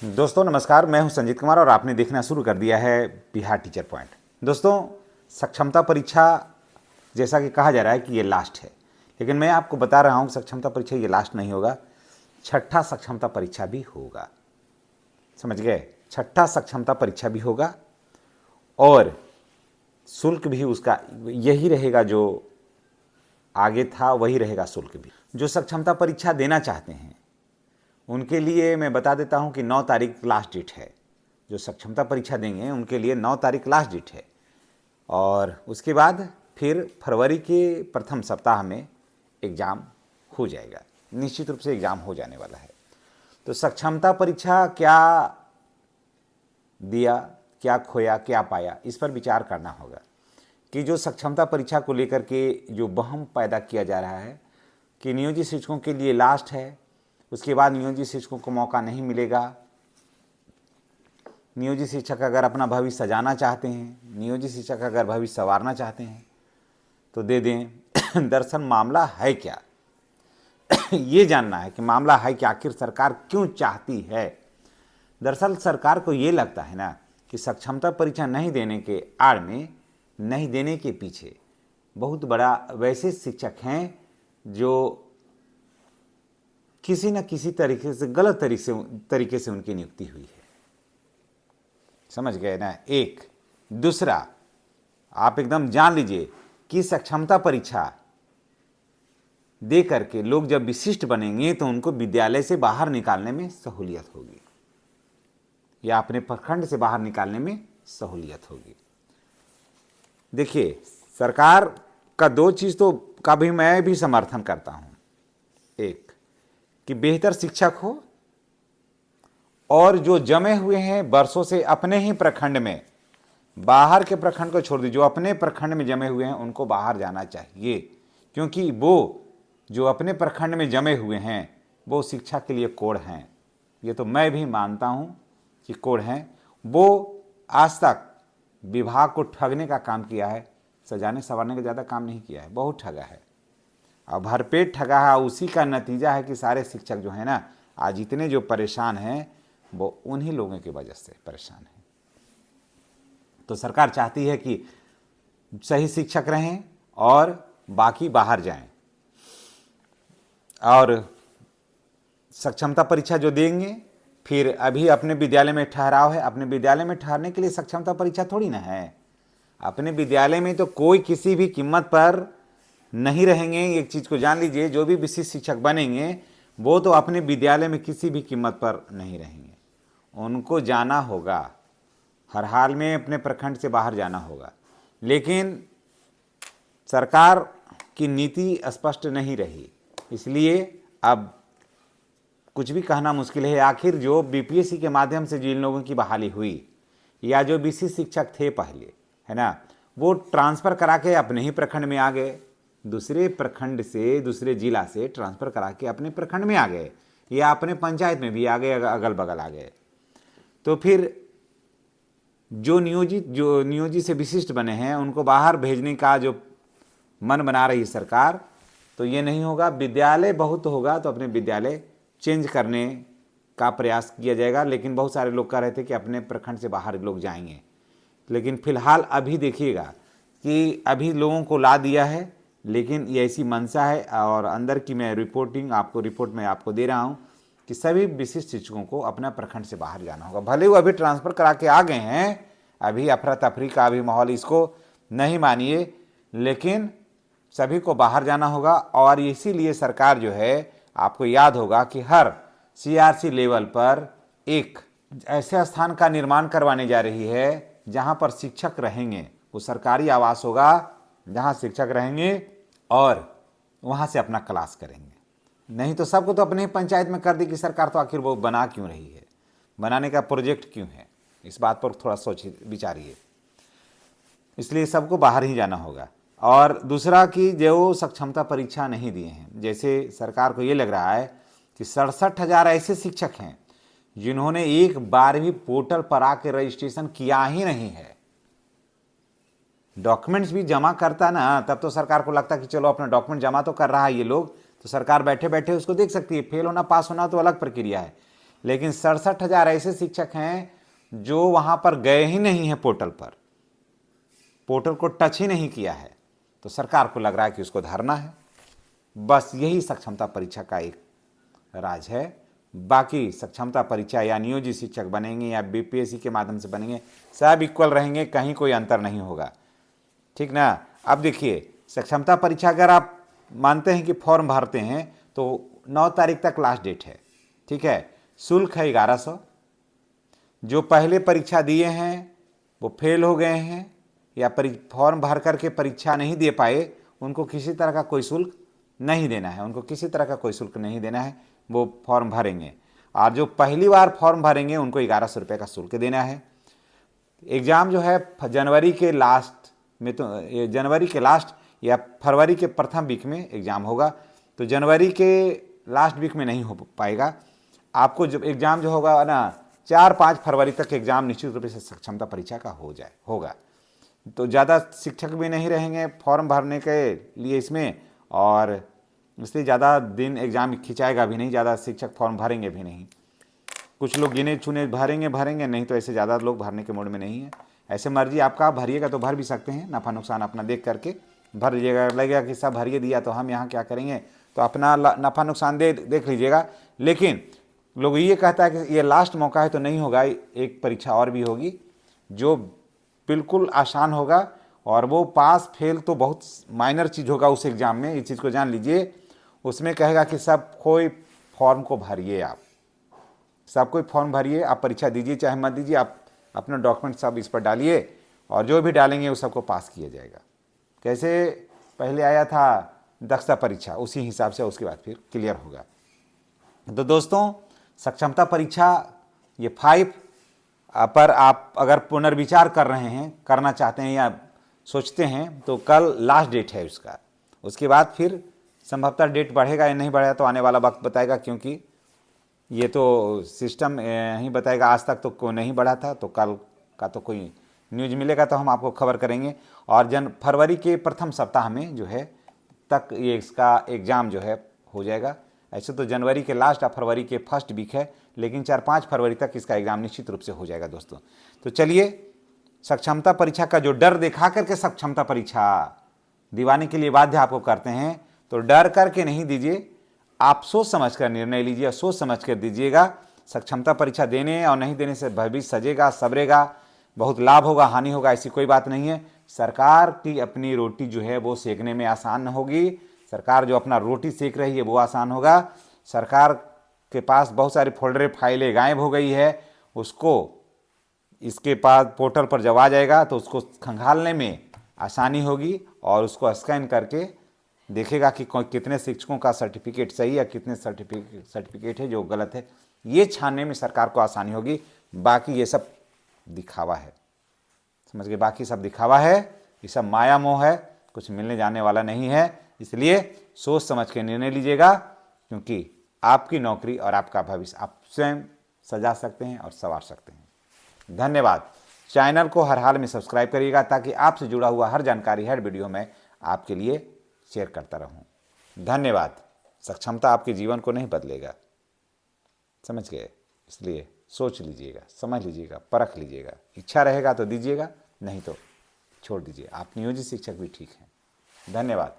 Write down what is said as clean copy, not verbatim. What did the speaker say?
दोस्तों नमस्कार, मैं हूं संजीत कुमार और आपने देखना शुरू कर दिया है बिहार टीचर पॉइंट। दोस्तों, सक्षमता परीक्षा जैसा कि कहा जा रहा है कि ये लास्ट है, लेकिन मैं आपको बता रहा हूं सक्षमता परीक्षा ये लास्ट नहीं होगा, छठा सक्षमता परीक्षा भी होगा। समझ गए? छठा सक्षमता परीक्षा भी होगा और शुल्क भी उसका यही रहेगा, जो आगे था वही रहेगा शुल्क भी। जो सक्षमता परीक्षा देना चाहते हैं उनके लिए मैं बता देता हूं कि 9 तारीख लास्ट डेट है। जो सक्षमता परीक्षा देंगे उनके लिए 9 तारीख लास्ट डेट है और उसके बाद फिर फरवरी के प्रथम सप्ताह में एग्ज़ाम हो जाएगा। निश्चित रूप से एग्ज़ाम हो जाने वाला है। तो सक्षमता परीक्षा क्या दिया, क्या खोया, क्या पाया, इस पर विचार करना होगा कि जो सक्षमता परीक्षा को लेकर के जो वहम पैदा किया जा रहा है कि नियोजित शिक्षकों के लिए लास्ट है, उसके बाद नियोजित शिक्षकों को मौका नहीं मिलेगा। नियोजित शिक्षक अगर अपना भविष्य सजाना चाहते हैं, नियोजित शिक्षक अगर भविष्य संवारना चाहते हैं तो दे दें। दरअसल मामला है क्या, ये जानना है कि मामला है कि आखिर सरकार क्यों चाहती है। दरअसल सरकार को ये लगता है ना कि सक्षमता परीक्षा नहीं देने के आड़ में, नहीं देने के पीछे बहुत बड़ा वैसे शिक्षक हैं जो किसी न किसी तरीके से गलत तरीके से उनकी नियुक्ति हुई है। समझ गए ना? एक दूसरा, आप एकदम जान लीजिए कि सक्षमता परीक्षा दे करके लोग जब विशिष्ट बनेंगे तो उनको विद्यालय से बाहर निकालने में सहूलियत होगी या अपने प्रखंड से बाहर निकालने में सहूलियत होगी। देखिए, सरकार का दो चीज़ तो का भी मैं भी समर्थन करता हूं। एक कि बेहतर शिक्षक हो और जो जमे हुए हैं वर्षों से अपने ही प्रखंड में, बाहर के प्रखंड को छोड़ दीजिए, जो अपने प्रखंड में जमे हुए हैं उनको बाहर जाना चाहिए, क्योंकि वो जो अपने प्रखंड में जमे हुए हैं वो शिक्षा के लिए कोढ़ हैं। ये तो मैं भी मानता हूं कि कोढ़ हैं। वो आज तक विभाग को ठगने का काम किया है, सजाने संवारने का ज़्यादा काम नहीं किया है, बहुत ठगा है। अब भरपेट ठगा है। उसी का नतीजा है कि सारे शिक्षक जो है ना आज इतने जो परेशान हैं वो उन्हीं लोगों की वजह से परेशान हैं। तो सरकार चाहती है कि सही शिक्षक रहें और बाकी बाहर जाएं। और सक्षमता परीक्षा जो देंगे, फिर अभी अपने विद्यालय में ठहराव है। अपने विद्यालय में ठहरने के लिए सक्षमता परीक्षा थोड़ी ना है। अपने विद्यालय में तो कोई किसी भी कीमत पर नहीं रहेंगे। एक चीज़ को जान लीजिए, जो भी विशिष्ट शिक्षक बनेंगे वो तो अपने विद्यालय में किसी भी कीमत पर नहीं रहेंगे। उनको जाना होगा, हर हाल में अपने प्रखंड से बाहर जाना होगा। लेकिन सरकार की नीति स्पष्ट नहीं रही, इसलिए अब कुछ भी कहना मुश्किल है। आखिर जो बीपीएससी के माध्यम से जिन लोगों की बहाली हुई या जो विशिष्ट शिक्षक थे पहले, है ना, वो ट्रांसफ़र करा के अपने ही प्रखंड में आ गए, दूसरे प्रखंड से, दूसरे जिला से ट्रांसफ़र करा के अपने प्रखंड में आ गए या अपने पंचायत में भी आ गए, अगल बगल आ गए। तो फिर जो नियोजित से विशिष्ट बने हैं उनको बाहर भेजने का जो मन बना रही सरकार, तो ये नहीं होगा। विद्यालय बहुत होगा तो अपने विद्यालय चेंज करने का प्रयास किया जाएगा। लेकिन बहुत सारे लोग कह रहे थे कि अपने प्रखंड से बाहर लोग जाएंगे। लेकिन फिलहाल अभी देखिएगा कि अभी लोगों को ला दिया है, लेकिन ये ऐसी मंशा है और अंदर की मैं रिपोर्ट में आपको दे रहा हूँ कि सभी विशिष्ट शिक्षकों को अपना प्रखंड से बाहर जाना होगा। भले वो अभी ट्रांसफ़र करा के आ गए हैं, अभी अफरा तफरी का अभी माहौल, इसको नहीं मानिए, लेकिन सभी को बाहर जाना होगा। और इसीलिए सरकार जो है, आपको याद होगा कि हर सीआरसी लेवल पर एक ऐसे स्थान का निर्माण करवाने जा रही है जहाँ पर शिक्षक रहेंगे। वो सरकारी आवास होगा जहाँ शिक्षक रहेंगे और वहाँ से अपना क्लास करेंगे। नहीं तो सबको तो अपने ही पंचायत में कर दी कि सरकार, तो आखिर वो बना क्यों रही है, बनाने का प्रोजेक्ट क्यों है, इस बात पर थोड़ा सोचिए, विचारिए। इसलिए सबको बाहर ही जाना होगा। और दूसरा कि जो सक्षमता परीक्षा नहीं दिए हैं, जैसे सरकार को ये लग रहा है कि 67,000 ऐसे शिक्षक हैं जिन्होंने एक बार भी पोर्टल पर आकर रजिस्ट्रेशन किया ही नहीं है। डॉक्यूमेंट्स भी जमा करता ना, तब तो सरकार को लगता कि चलो अपना डॉक्यूमेंट जमा तो कर रहा है ये लोग, तो सरकार बैठे बैठे उसको देख सकती है। फेल होना पास होना तो अलग प्रक्रिया है, लेकिन 67,000 ऐसे शिक्षक हैं जो वहाँ पर गए ही नहीं हैं, पोर्टल को टच ही नहीं किया है। तो सरकार को लग रहा है कि उसको धरना है। बस यही सक्षमता परीक्षा का एक राज है। बाकी सक्षमता परीक्षा या नियोजित शिक्षक बनेंगे या बीपीएससी के माध्यम से बनेंगे, सब इक्वल रहेंगे, कहीं कोई अंतर नहीं होगा, ठीक ना। अब देखिए, सक्षमता परीक्षा अगर आप मानते हैं कि फॉर्म भरते हैं तो 9 तारीख तक लास्ट डेट है, ठीक है। शुल्क है 1100। जो पहले परीक्षा दिए हैं वो फेल हो गए हैं या फॉर्म भर करके परीक्षा नहीं दे पाए, उनको किसी तरह का कोई शुल्क नहीं देना है, उनको किसी तरह का कोई शुल्क नहीं देना है, वो फॉर्म भरेंगे। और जो पहली बार फॉर्म भरेंगे उनको 1100 रुपये का शुल्क देना है। एग्ज़ाम जो है जनवरी के लास्ट में, तो जनवरी के लास्ट या फरवरी के प्रथम वीक में एग्ज़ाम होगा। तो जनवरी के लास्ट वीक में नहीं हो पाएगा आपको। जब एग्ज़ाम जो होगा ना 4-5 फरवरी तक एग्ज़ाम निश्चित रूप से सक्षमता परीक्षा का होगा। तो ज़्यादा शिक्षक भी नहीं रहेंगे फॉर्म भरने के लिए इसमें, और इसलिए ज़्यादा दिन एग्ज़ाम खिंचाएगा भी नहीं, ज़्यादा शिक्षक फॉर्म भरेंगे भी नहीं। कुछ लोग गिने चुने भरेंगे, नहीं तो ऐसे ज़्यादा लोग भरने के मूड में नहीं है। ऐसे मर्जी आपका, भरिएगा तो भर भी सकते हैं, नफ़ा नुकसान अपना देख करके भर लीजिएगा। लगेगा कि सब भरिए दिया तो हम यहाँ क्या करेंगे, तो अपना नफ़ा नुकसान देख लीजिएगा। लेकिन लोग ये कहता है कि ये लास्ट मौका है, तो नहीं होगा। एक परीक्षा और भी होगी जो बिल्कुल आसान होगा, और वो पास फेल तो बहुत माइनर चीज़ होगा उस एग्ज़ाम में, इस चीज़ को जान लीजिए। उसमें कहेगा कि सब कोई फॉर्म को भरिए, आप सब कोई फॉर्म भरिए, आप परीक्षा दीजिए चाहे मत दीजिए, आप अपना डॉक्यूमेंट सब इस पर डालिए, और जो भी डालेंगे उस सबको पास किया जाएगा। कैसे पहले आया था दक्षता परीक्षा, उसी हिसाब से उसके बाद फिर क्लियर होगा। तो दोस्तों, सक्षमता परीक्षा ये 5 पर आप अगर पुनर्विचार कर रहे हैं, करना चाहते हैं या सोचते हैं, तो कल लास्ट डेट है उसका। उसके बाद फिर संभवतः डेट बढ़ेगा या नहीं बढ़ेगा तो आने वाला वक्त बताएगा, क्योंकि ये तो सिस्टम ही बताएगा। आज तक तो नहीं बढ़ा था, तो कल का तो कोई न्यूज़ मिलेगा तो हम आपको खबर करेंगे। और फरवरी के प्रथम सप्ताह में जो है तक ये इसका एग्ज़ाम जो है हो जाएगा। ऐसे तो जनवरी के लास्ट या फरवरी के फर्स्ट वीक है, लेकिन 4-5 फरवरी तक इसका एग्ज़ाम निश्चित रूप से हो जाएगा दोस्तों। तो चलिए, सक्षमता परीक्षा का जो डर दिखा करके सक्षमता परीक्षा दिवाने के लिए बाध्य आपको करते हैं, तो डर करके नहीं दीजिए, आप सोच समझ कर निर्णय लीजिए, सोच समझ कर दीजिएगा। सक्षमता परीक्षा देने और नहीं देने से भविष्य सजेगा, सबरेगा, बहुत लाभ होगा, हानि होगा, ऐसी कोई बात नहीं है। सरकार की अपनी रोटी जो है वो सेकने में आसान होगी। सरकार जो अपना रोटी सेक रही है वो आसान होगा। सरकार के पास बहुत सारी फोल्डरें, फाइलें गायब हो गई है, उसको इसके पास पोर्टल पर जब आ जाएगा तो उसको खंगालने में आसानी होगी, और उसको स्कैन करके देखेगा कि कितने शिक्षकों का सर्टिफिकेट सही है, कितने सर्टिफिकेट है जो गलत है, ये छानने में सरकार को आसानी होगी। बाकी ये सब दिखावा है, समझ गए, बाकी सब दिखावा है, ये सब माया मोह है, कुछ मिलने जाने वाला नहीं है। इसलिए सोच समझ के निर्णय लीजिएगा, क्योंकि आपकी नौकरी और आपका भविष्य आप स्वयं सजा सकते हैं और संवार सकते हैं। धन्यवाद। चैनल को हर हाल में सब्सक्राइब करिएगा, ताकि आपसे जुड़ा हुआ हर जानकारी, हर वीडियो में आपके लिए शेयर करता रहूं। धन्यवाद। सक्षमता आपके जीवन को नहीं बदलेगा, समझ गए, इसलिए सोच लीजिएगा, समझ लीजिएगा, परख लीजिएगा। इच्छा रहेगा तो दीजिएगा, नहीं तो छोड़ दीजिए। आप नियोजित शिक्षक भी ठीक हैं। धन्यवाद।